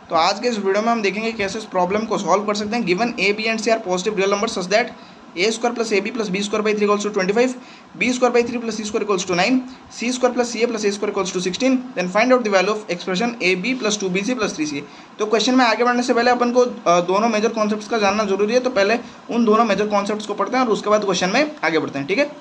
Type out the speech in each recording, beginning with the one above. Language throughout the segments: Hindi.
तो आज के इस वीडियो में हम देखेंगे कैसे इस प्रॉब्लम को सॉल्व कर सकते हैं। Given A B and C are positive real number such that A square plus A B plus B square by 3 equals to 25, B square by 3 plus C square equals to 9, C square plus C A plus A square equals to 16। Then find out the value of expression A B plus 2bc plus 3ca। तो क्वेश्चन में आगे बढ़ने से पहले अपन को दोनों मेजर कॉन्सेप्ट्स का जानना जरूरी है। तो पहले उन दोनों मेजर कॉन्सेप्ट्स को पढ़ते हैं और उसके बाद क्वेश्चन में आगे बढ़ते हैं। ठीक है,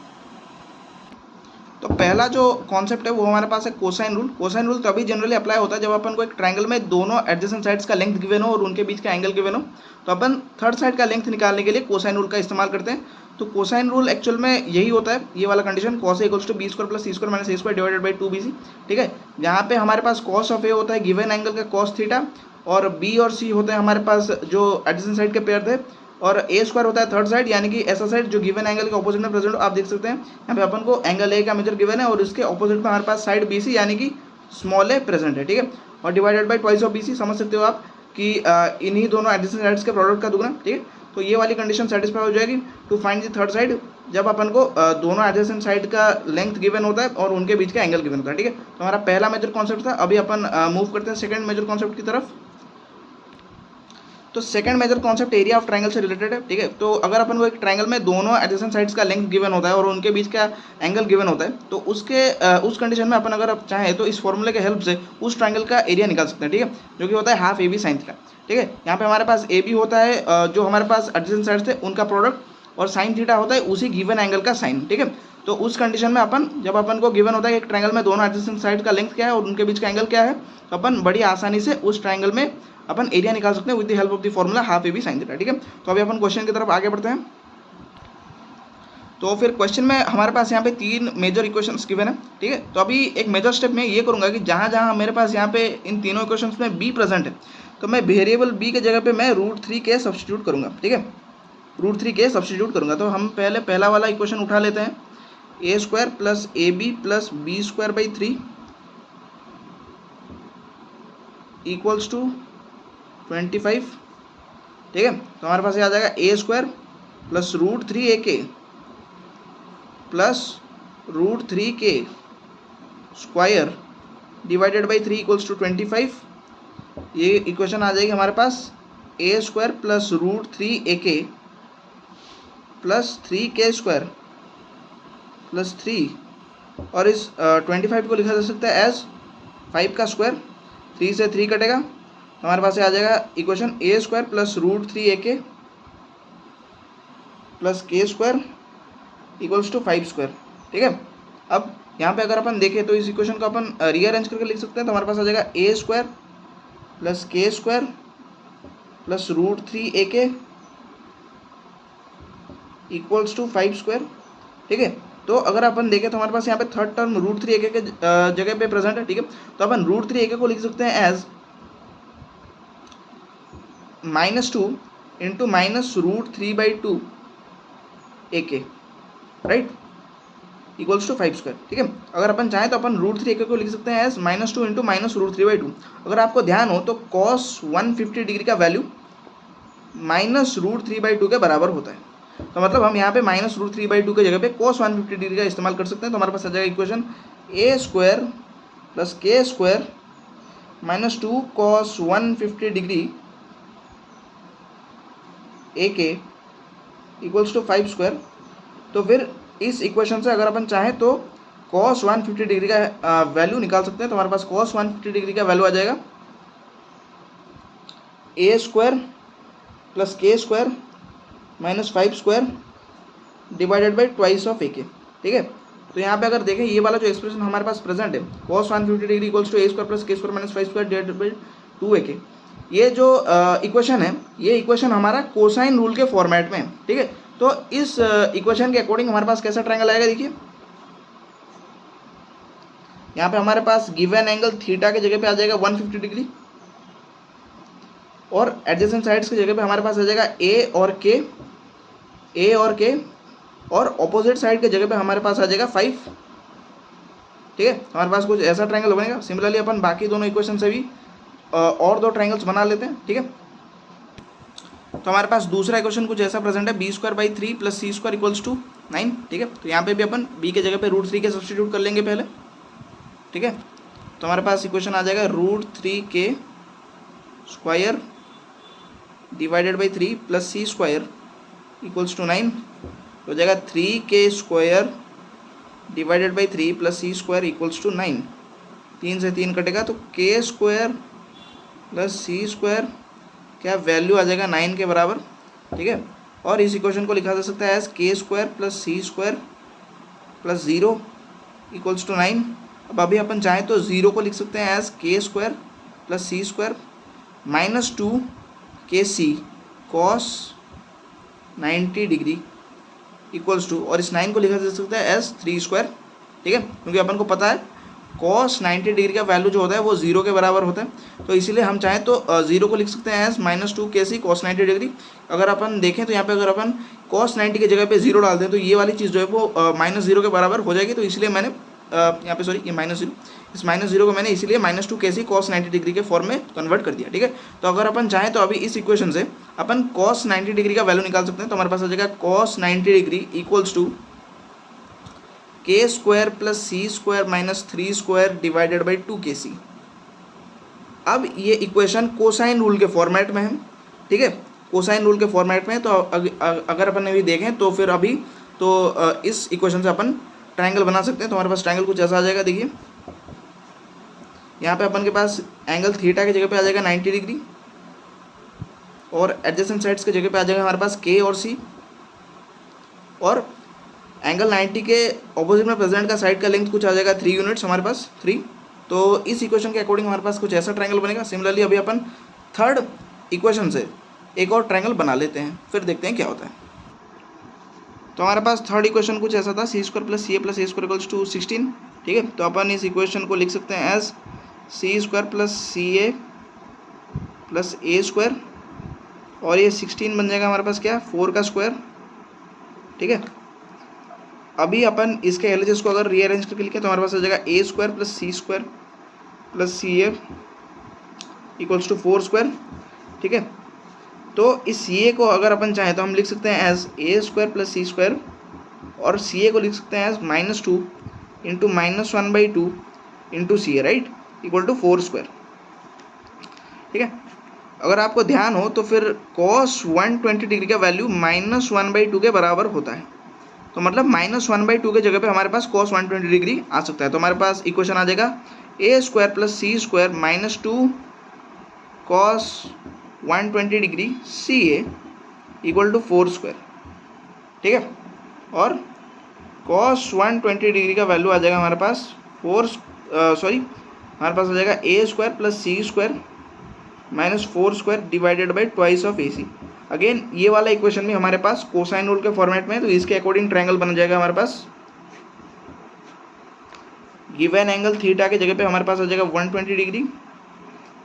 तो पहला जो कॉन्सेप्ट है वो हमारे पास है कोसाइन रूल। कोसाइन रूल तभी जनरली अप्लाई होता है जब अपन को एक ट्रायंगल में दोनों एडजेसेंट साइड्स का लेंथ गिवन हो और उनके बीच का एंगल गिवन हो। तो अपन थर्ड साइड का लेंथ निकालने के लिए कोसाइन रूल का इस्तेमाल करते हैं। तो कोसाइन रूल एक्चुअल में यही होता है, ये वाला condition cos A equals to B square plus C square minus A square divided by 2bc। ठीक है, जहाँ पे हमारे पास cos ऑफ A होता है गिवन एंगल का cos थीटा, और B और C होते हैं हमारे पास जो एडजेसेंट साइड के पेयर थे, और ए स्क्वायर होता है थर्ड साइड यानी कि ऐसा साइड जो गिवन एंगल के ऑपोजिट में प्रेजेंट हो। आप देख सकते हैं यहाँ पे अपन को एंगल ए का मेजर गिवन है और इसके ऑपोजिट में हमारे पास साइड BC यानी कि स्मॉल ए प्रेजेंट है। ठीक है, और divided by twice of BC, समझ सकते हो आप कि इन्हीं दोनों एडजेसेंट साइड्स के प्रोडक्ट का दुगना। ठीक है, तो ये वाली कंडीशन सेटिस्फाई हो जाएगी to find the third side जब अपन को दोनों एडजेसेंट साइड का लेंथ गिवन होता है और उनके बीच का एंगल गिवन होता है। ठीक है, तो हमारा पहला मेजर कॉन्सेप्ट था। अभी अपन मूव करते हैं सेकंड मेजर कॉन्सेप्ट की तरफ। तो second major concept area of triangle से रिलेटेड है। ठीक है, तो अगर अपन को एक ट्रायंगल में दोनों एडजेसेंट साइड्स का लेंथ गिवन होता है और उनके बीच का एंगल गिवन होता है, तो उस कंडीशन में अपन अगर चाहें तो इस फॉर्मूले के हेल्प से उस ट्रायंगल का एरिया निकाल सकते हैं। ठीक है, जो कि होता है हाफ AB साइन थीटा। ठीक है, यहाँ पे हमारे पास AB होता है जो हमारे पास एडजेसेंट साइड्स थे उनका प्रोडक्ट, और साइन थीटा होता है उसी गिवन एंगल का साइन। ठीक है, तो उस कंडीशन में जब अपन को गिवन होता है एक ट्रायंगल में दोनों एडजेसेंट साइड का लेंथ क्या है और उनके बीच का एंगल क्या है, तो अपन बड़ी आसानी से उस ट्रायंगल में अपन एरिया निकाल सकते हैं with the help of the formula half AB sign theta. ठीक है, तो अभी अपन क्वेश्चन की तरफ आगे बढ़ते हैं। तो फिर क्वेश्चन में हमारे पास यहाँ पे तीन मेजर इक्वेशंस गिवन है। ठीक है, तो अभी एक मेजर स्टेप मैं ये करूँगा कि जहाँ जहाँ मेरे पास यहाँ पे इन तीनों इक्वेशंस में B प्रेजेंट है, तो मैं वेरिएबल B के जगह पे मैं √3k सब्स्टिट्यूट करूँगा। ठीक है, √3k सब्स्टिट्यूट करूँगा। तो हम पहले पहला वाला इक्वेशन उठा लेते हैं, a square plus AB plus B square by 3 equals to 25। ठीक है, तो हमारे पास ये आ जाएगा a square plus √3ak plus √3k square divided by 3 equals to 25। ये इक्वेशन आ जाएगी हमारे पास a square plus √3ak plus 3k square plus 3, और इस 25 को लिखा जा सकता है एज 5 का स्क्वायर। 3 से 3 कटेगा तो हमारे पास आ जाएगा equation a square plus √3ak plus k square equals to 5 square. ठीक है, अब यहाँ पे अगर अपन देखें तो इस इक्वेशन को अपन रीअरेंज करके लिख सकते हैं। तो हमारे पास आ जाएगा a square plus k square plus √3ak equals to 5 square. ठीक है, तो अगर अपन देखें तो हमारे पास यहाँ पे थर्ड टर्म √3ak के जगह पे प्रेजेंट है। ठीक है, तो अपन √3ak को लिख सकते हैं as -2 into minus √3/2 ak, right, equals to 5 square. ठीक है, अगर अपन चाहें तो अपन √3ak को लिख सकते हैं एज -2 इंटू माइनस √3/2। अगर आपको ध्यान हो तो cos 150 डिग्री का वैल्यू माइनस √3/2 के बराबर होता है। तो मतलब हम यहाँ पे माइनस √3/2 के जगह पे cos 150 डिग्री का इस्तेमाल कर सकते हैं। तो हमारे पास आ जाएगा equation a square plus k square minus 2 cos 150 degree ak equals to 5 square. तो फिर इस इक्वेशन से अगर अपन चाहें तो cos 150 डिग्री का वैल्यू निकाल सकते हैं। तो हमारे पास cos 150 डिग्री का वैल्यू आ जाएगा a square plus k square minus 5 square divided by twice of ak। ठीक है, तो यहाँ पे अगर देखें ये वाला जो एक्सप्रेशन हमारे पास प्रेजेंट है cos 150 degree equals to a square plus k square minus 5 square divided by 2ak, ये जो इक्वेशन है ये इक्वेशन हमारा कोसाइन रूल के फॉर्मेट में है। ठीक है, तो इस इक्वेशन के अकॉर्डिंग हमारे पास कैसा ट्रायंगल आएगा, देखिए यहाँ पे हमारे पास गिवन एंगल थीटा के जगह पे आ जाएगा 150 डिग्री, और एडजेसेंट साइड्स की जगह पे हमारे पास आ जाएगा a और k, और ऑपोजिट साइड के जगह पे हमारे पास आ जाएगा 5। ठीक है, हमारे पास कुछ ऐसा ट्रायंगल बनेगा। सिमिलरली अपन बाकी दोनों इक्वेशन से भी और दो ट्रायंगल्स बना लेते हैं। ठीक है, तो हमारे पास दूसरा इक्वेशन कुछ ऐसा प्रेजेंट है, B square by 3 plus C square equals to 9। ठीक है, तो यहाँ पे भी अपन b के जगह पे √3k सब्स्टिट्यूट कर लेंगे पहले। ठीक है, तो हमारे पास इक्वेशन आ जाएगा √3k square divided by 3 plus C square equals to 9, हो जाएगा 3k square divided by 3 plus C square equals to 9। 3 से 3 कटेगा तो k स्क्वायर प्लस सी स्क्वायर क्या वैल्यू आ जाएगा 9 के बराबर, ठीक है। और इस इक्वेशन को लिखा जा सकता है as k square plus C square plus 0 equals to 9। अब अभी अपन चाहें तो 0 को लिख सकते हैं as k square plus C square minus 2kc cos 90 degree equals to, और इस 9 को लिखा जा सकता है एज 3 स्क्वायर, ठीक है, क्योंकि अपन को पता है कॉस 90 डिग्री का वैल्यू जो होता है वो 0 के बराबर होता है। तो इसीलिए हम चाहें तो 0 को लिख सकते हैं एज -2kc कॉस 90 डिग्री। अगर अपन देखें तो यहाँ पे अगर अपन कॉस 90 की जगह पे 0 डालते हैं तो ये वाली चीज़ जो है वो -0 के बराबर हो जाएगी। तो इसलिए मैंने यहाँ पे सॉरी ये -0, इस -0 को मैंने इसीलिए -2kc कॉस 90 डिग्री के फॉर्म में कन्वर्ट कर दिया, ठीक है। तो अगर अपन चाहें तो अभी इस इक्वेशन से अपन कॉस 90 डिग्री का वैल्यू निकाल सकते हैं। तो हमारे पास आ जाएगा cos 90 degree equals to k square plus C square minus 3 square divided by 2kc। अब ये इक्वेशन कोसाइन रूल के फॉर्मेट में है, ठीक है, कोसाइन रूल के फॉर्मेट में है। तो अगर अपन अभी देखें तो फिर अभी तो इस इक्वेशन से अपन ट्रायंगल बना सकते हैं। तो हमारे पास ट्रायंगल कुछ ऐसा आ जाएगा, देखिए यहाँ पे अपन के पास एंगल थीटा की जगह पे आ जाएगा 90 डिग्री, और एडजेसेंट साइड्स की जगह पे आ जाएगा हमारे पास k और c, और एंगल 90 के ऑपोजिट में प्रेजेंट का साइड का लेंथ कुछ आ जाएगा 3 यूनिट्स हमारे पास 3। तो इस इक्वेशन के अकॉर्डिंग हमारे पास कुछ ऐसा ट्रायंगल बनेगा। सिमिलरली अभी अपन थर्ड इक्वेशन से एक और ट्रायंगल बना लेते हैं, फिर देखते हैं क्या होता है। तो हमारे पास थर्ड इक्वेशन कुछ ऐसा था, C square plus C A plus A square equals to 16, ठीक है। तो अपन इस इक्वेशन को लिख सकते हैं as C square plus C A plus A square, और ये 16 बन जाएगा हमारे पास क्या 4 का स्क्वायर, ठीक है। अभी अपन इसके एलएचएस को अगर रीअरेंज करके लिखें तो हमारे पास आ जाएगा ए square plus C A equals to 4 square, ठीक है। तो इस सी ए को अगर अपन चाहें तो हम लिख सकते हैं as A square plus C square, और सी ए को लिख सकते हैं as -2 into -1/2 into C A, right, equal to 4 square, ठीक है। अगर आपको ध्यान हो तो फिर कॉस 120 डिग्री का वैल्यू -1/2 के बराबर होता है। तो मतलब -1/2 के जगह पे हमारे पास cos 120 डिग्री आ सकता है। तो हमारे पास इक्वेशन आ जाएगा ए square plus C square -2 cos 120 degree c a equal to 4 square, ठीक है। और cos 120 डिग्री का वैल्यू आ जाएगा हमारे पास हमारे पास आ जाएगा ए square plus C square -4 square divided by twice of a c. Again ये वाला इक्वेशन भी हमारे पास कोसाइन रूल के फॉर्मेट में है, तो इसके अकॉर्डिंग ट्रायंगल बन जाएगा हमारे पास। गिवन एंगल थीटा के जगह पे हमारे पास आ जाएगा 120 डिग्री,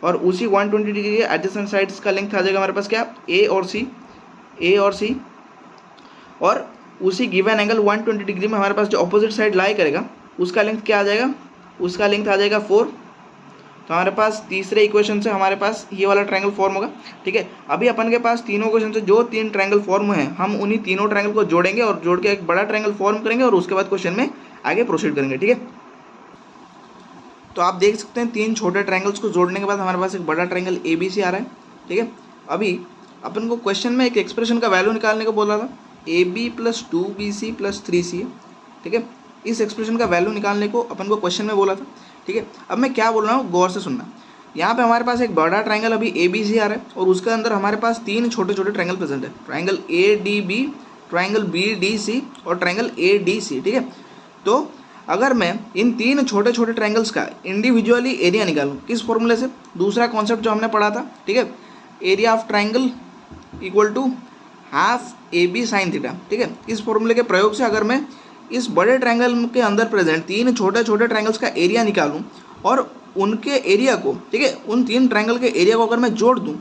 और उसी 120 डिग्री के एडजेसेंट साइड्स का लेंथ आ जाएगा हमारे पास क्या ए और सी, और उसी गिवन एंगल 120 डिग्री में हमारे पास जो अपोजिट साइड लाई करेगा उसका लेंथ क्या आ जाएगा, उसका लेंथ आ जाएगा 4। तो हमारे पास तीसरे इक्वेशन से हमारे पास ये वाला ट्रायंगल फॉर्म होगा, ठीक है। अभी अपन के पास तीनों इक्वेशन से जो 3 ट्रायंगल फॉर्म हैं हम उन्हीं तीनों ट्रायंगल को जोड़ेंगे और जोड़ के एक बड़ा ट्रायंगल फॉर्म करेंगे, और उसके बाद क्वेश्चन में आगे प्रोसीड करेंगे, ठीक है। तो आप देख सकते हैं 3 छोटे ट्रायंगल्स को जोड़ने के बाद हमारे पास एक बड़ा ट्रायंगल ए बी सी आ रहा है, ठीक है। अभी अपन को क्वेश्चन में एक एक्सप्रेशन का वैल्यू निकालने को बोला था, ए B plus 2bc plus 3c, ठीक है। इस एक्सप्रेशन का वैल्यू निकालने को अपन को क्वेश्चन में बोला था, ठीक है। अब मैं क्या बोल रहा हूँ गौर से सुनना। यहाँ पे हमारे पास एक बड़ा ट्रायंगल अभी ए बी सी आ रहा है, और उसके अंदर हमारे पास 3 छोटे छोटे ट्रायंगल प्रेजेंट है, triangle A D B, triangle B D C और ट्रायंगल ए डी सी, ठीक है। तो अगर मैं इन 3 छोटे छोटे ट्रायंगल्स का इंडिविजुअली एरिया निकालूँ किस फॉर्मूले से, दूसरा कॉन्सेप्ट जो हमने पढ़ा था, ठीक है, area of triangle equal to half A B sine theta, ठीक है। इस फॉर्मूले के प्रयोग से अगर मैं इस बड़े ट्रायंगल के अंदर प्रेजेंट 3 छोटे छोटे ट्रायंगल्स का एरिया निकालूं और उनके एरिया को, ठीक है, उन 3 ट्रायंगल के एरिया को अगर मैं जोड़ दूं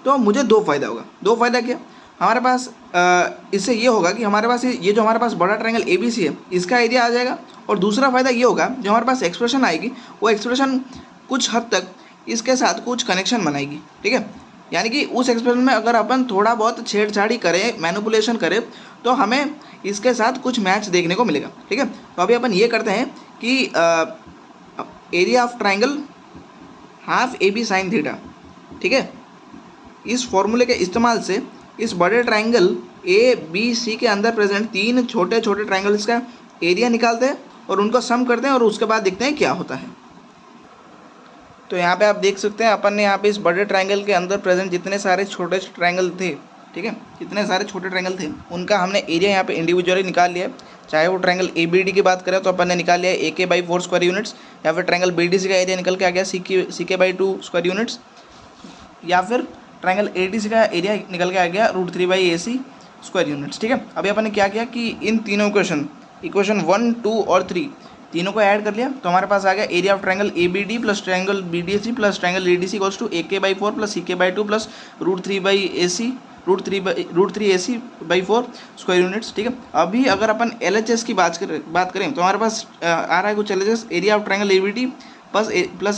तो मुझे 2 फायदा होगा। 2 फायदा क्या हमारे पास, इससे ये होगा कि हमारे पास ये जो हमारे पास बड़ा ट्रायंगल ए बी सी है इसका एरिया आ जाएगा, और दूसरा फायदा ये होगा जो हमारे पास एक्सप्रेशन आएगी वो एक्सप्रेशन कुछ हद तक इसके साथ कुछ कनेक्शन बनाएगी, ठीक है। यानी कि उस एक्सप्रेशन में अगर अपन थोड़ा बहुत छेड़छाड़ी करें, मैनिपुलेशन करें, तो हमें इसके साथ कुछ मैच देखने को मिलेगा, ठीक है। तो अभी अपन ये करते हैं कि area of triangle half A B sine theta, ठीक है, इस फॉर्मूले के इस्तेमाल से इस बड़े ट्राइंगल ए बी सी के अंदर प्रेजेंट 3 छोटे छोटे ट्राइंगल्स का एरिया निकालते हैं और उनको सम करते हैं और उसके बाद देखते हैं क्या होता है। तो यहाँ पे आप देख सकते हैं अपन ने यहाँ पे इस बड़े ट्राइंगल के अंदर प्रेजेंट जितने सारे छोटे ट्राइंगल थे, ठीक है, जितने सारे छोटे ट्राइंगल थे उनका हमने एरिया यहाँ पे इंडिविजुअली निकाल लिया है। चाहे वो ट्राइंगल ए बी डी की बात करें तो अपन ने निकाल लिया है AK/4 स्क्वायर यूनिट्स, या फिर ट्राइंगल BDC का एरिया निकल के आ गया CK/2 स्क्वायर यूनिट्स, या फिर ट्राइंगल ADC का एरिया निकल के आ गया √3/AC स्क्वायर यूनिट्स, ठीक है। अभी अपन ने क्या किया कि इन तीनों इक्वेशन 1, 2 और 3 तीनों को ऐड कर लिया, तो हमारे पास आ गया area of triangle ABD plus triangle BDC plus triangle ADC equals to AK/4 plus CK/2 plus √3/AC/4 square units, ठीक है। अभी अगर अपन LHS की बात करें तो हमारे पास आ रहा है कुछ LHS, area of triangle ABD plus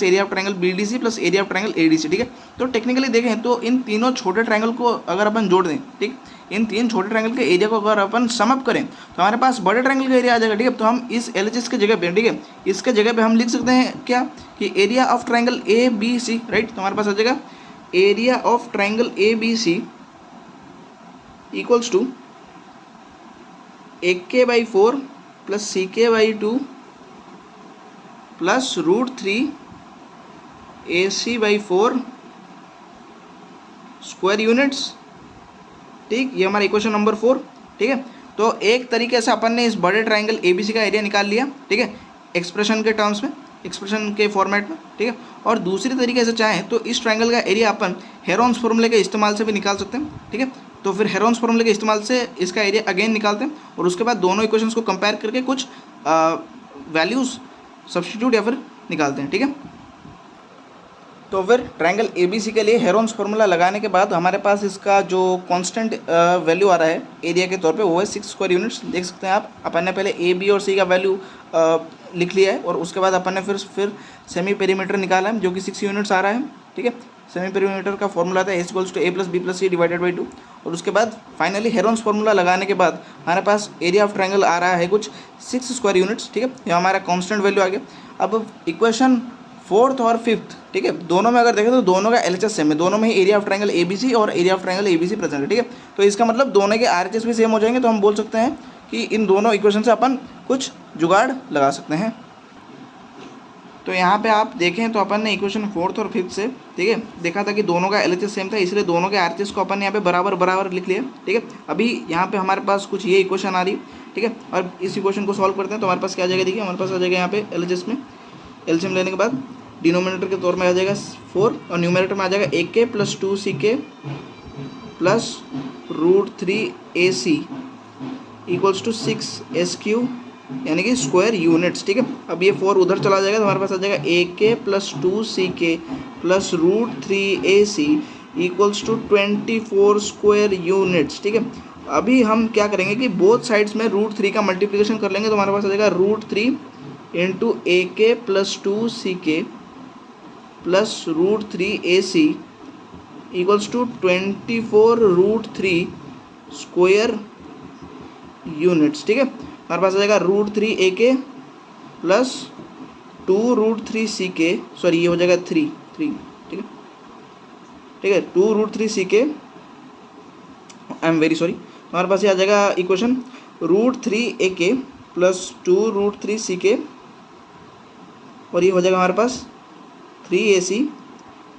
area of triangle BDC plus area of triangle ADC, ठीक है। तो टेक्निकली देखें तो इन तीनों छोटे ट्राइंगल को अगर अपन जोड़ दें, ठीक, इन 3 छोटे ट्राइंगल के एरिया को अगर अपन सम अप करें तो हमारे पास बड़े ट्राइंगल का एरिया आ जाएगा, ठीक है। तो हम इस LHS के जगह पे, ठीक है, इसके जगह पे हम लिख सकते हैं क्या कि area of triangle ABC, right. तो हमारे पास आ जाएगा area of triangle ABC equals to AK/4 plus CK/2 plus √3AC/4 square units, ठीक। ये हमारा इक्वेशन नंबर 4, ठीक है। तो एक तरीके से अपन ने इस बड़े ट्राइंगल ABC का एरिया निकाल लिया, ठीक है, एक्सप्रेशन के टर्म्स में, एक्सप्रेशन के फॉर्मेट में, ठीक है। और दूसरी तरीके से चाहें तो इस ट्राइंगल का एरिया अपन हेरोन्स फॉर्मूले के इस्तेमाल से भी निकाल सकते हैं, ठीक है। तो फिर हेरोन्स फॉर्मूले के इस्तेमाल से इसका एरिया अगेन निकालते हैं और उसके बाद दोनों इक्वेशंस को कंपेयर करके कुछ वैल्यूज़ सब्स्टिट्यूट या फिर निकालते हैं, ठीक है। तो फिर ट्राइंगल ABC के लिए हेरोन्स फार्मूला लगाने के बाद हमारे पास इसका जो कांस्टेंट वैल्यू आ रहा है एरिया के तौर पे वो है 6 स्क्वायर यूनिट्स। देख सकते हैं आप, अपन ने पहले A, B और C का वैल्यू लिख लिया है और उसके बाद अपन ने फिर सेमी पेरीमीटर निकाला है जो कि 6 यूनिट्स आ रहा है, ठीक है। सेमी पेरीमीटर का फॉर्मूला था A = A + B + C / 2 और उसके बाद फाइनली हेरोन्स फार्मूला लगाने के बाद हमारे पास एरिया ऑफ ट्राइंगल आ रहा है कुछ 6 स्क्वायर यूनिट्स, ठीक है। ये हमारा कांस्टेंट वैल्यू आ गया। अब इक्वेशन 4th और 5th, ठीक है, दोनों में अगर देखें तो दोनों का LHS सेम है, दोनों में ही एरिया ऑफ ट्राइंगल ABC और area of triangle ABC present है, ठीक है। तो इसका मतलब दोनों के RHS भी सेम हो जाएंगे, तो हम बोल सकते हैं कि इन दोनों इक्वेशन से अपन कुछ जुगाड़ लगा सकते हैं। तो यहाँ पे आप देखें तो अपन ने इक्वेशन 4th और 5th से, ठीक है, देखा था कि दोनों का LHS सेम था, इसलिए दोनों के RHS को अपन ने यहाँ पे बराबर लिख लिया, ठीक है। अभी यहाँ पे हमारे पास कुछ ये इक्वेशन आ रही है, ठीक है, और इस इक्वेशन को सॉल्व करते हैं तो हमारे पास क्या आ जाएगा, देखिए हमारे पास आ जाएगा यहाँ पे LHS में LCM लेने के बाद डिनोमिनेटर के तौर में आ जाएगा 4 और न्यूमरेटर में आ जाएगा AK + 2CK plus √3AC equals to 6SQ यानी कि स्क्वायर यूनिट्स, ठीक है। अब ये 4 उधर चला जाएगा तो हमारे पास आ जाएगा AK + 2CK plus √3AC equals to 24 square units, ठीक है। अभी हम क्या करेंगे कि बोथ साइड्स में √3 का मल्टीप्लिकेशन कर लेंगे तो हमारे पास आ जाएगा √3 × AK + 2CK plus √3AC equals to 24 √3 square units, ठीक है। हमारे पास आ जाएगा √3AK प्लस 2 √3CK, सॉरी ये हो जाएगा 3, ठीक है 2 √3CK, I am very sorry. हमारे पास ये आ जाएगा इक्वेशन √3AK प्लस 2 √3CK और ये हो जाएगा हमारे पास 3AC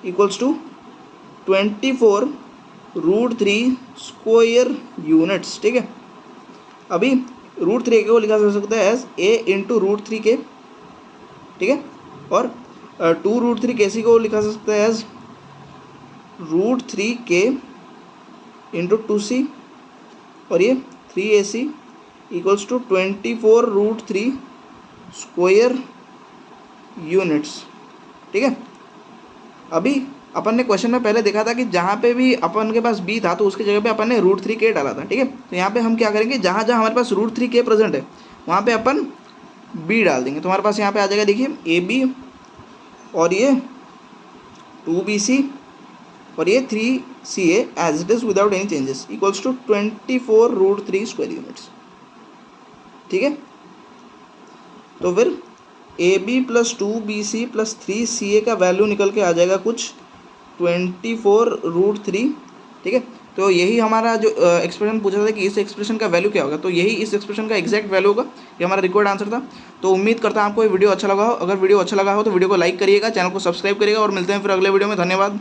equals to 24 √3 square units, ठीक है। अभी √3AK को लिखा जा सकता है एज A × √3K, ठीक है, और 2 √3KC को लिखा जा सकता है एज √3K × 2C और ये 3AC equals to 24 √3 square units, ठीक है। अभी अपन ने क्वेश्चन में पहले देखा था कि जहाँ पे भी अपन के पास B था तो उसकी जगह पे अपन ने √3K डाला था, ठीक है। तो यहाँ पे हम क्या करेंगे, जहाँ जहाँ हमारे पास √3K प्रेजेंट है वहाँ पे अपन B डाल देंगे। तो हमारे पास यहाँ पे आ जाएगा, देखिए AB और ये 2BC और ये 3CA as it is without any changes equals to 24 √3 square units, ठीक है। तो फिर AB + 2BC + 3CA का वैल्यू निकल के आ जाएगा कुछ 24√3, ठीक है। तो यही हमारा जो एक्सप्रेशन पूछा था कि इस एक्सप्रेशन का वैल्यू क्या होगा, तो यही इस एक्सप्रेशन का एग्जैक्ट वैल्यू होगा। ये हमारा रिक्वायर्ड आंसर था। तो उम्मीद करता हूं आपको ये वीडियो अच्छा लगा हो। अगर वीडियो अच्छा लगा हो तो वीडियो को लाइक करिएगा, चैनल को सब्सक्राइब करिएगा और मिलते हैं फिर अगले वीडियो में। धन्यवाद।